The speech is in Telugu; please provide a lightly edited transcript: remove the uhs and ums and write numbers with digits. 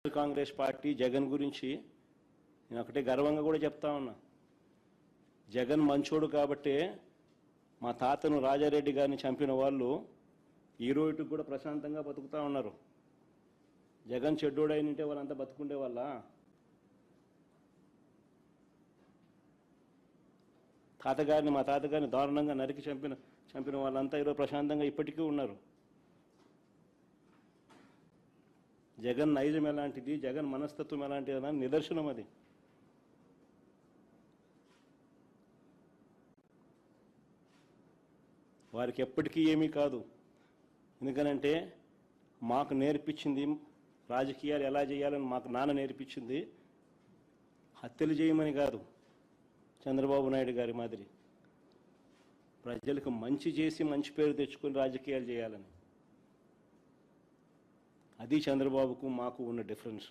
కాంగ్రెస్ పార్టీ జగన్ గురించి నేను ఒకటే గర్వంగా కూడా చెప్తా ఉన్నా. జగన్ మంచోడు కాబట్టే మా తాతను రాజారెడ్డి గారిని చంపిన వాళ్ళు ఈ రోజుకి కూడా ప్రశాంతంగా బతుకుతా ఉన్నారు. జగన్ చెడ్డోడైనంటే వాళ్ళంతా బతుకుండే వాళ్ళ. మా తాతగారిని దారుణంగా నరికి చంపిన వాళ్ళంతా ఈరోజు ప్రశాంతంగా ఇప్పటికీ ఉన్నారు. జగన్ నైజం ఎలాంటిది, జగన్ మనస్తత్వం ఎలాంటిది అని నిదర్శనం అది. వారికి ఎప్పటికీ ఏమీ కాదు. ఎందుకనంటే మాకు నేర్పించింది రాజకీయాలు ఎలా చేయాలని మాకు నాన్న నేర్పించింది హత్యలు చేయమని కాదు, చంద్రబాబు నాయుడు గారి మాదిరి ప్రజలకు మంచి చేసి మంచి పేరు తెచ్చుకొని రాజకీయాలు చేయాలని. అది చంద్రబాబుకు మాకు ఉన్న డిఫరెన్స్.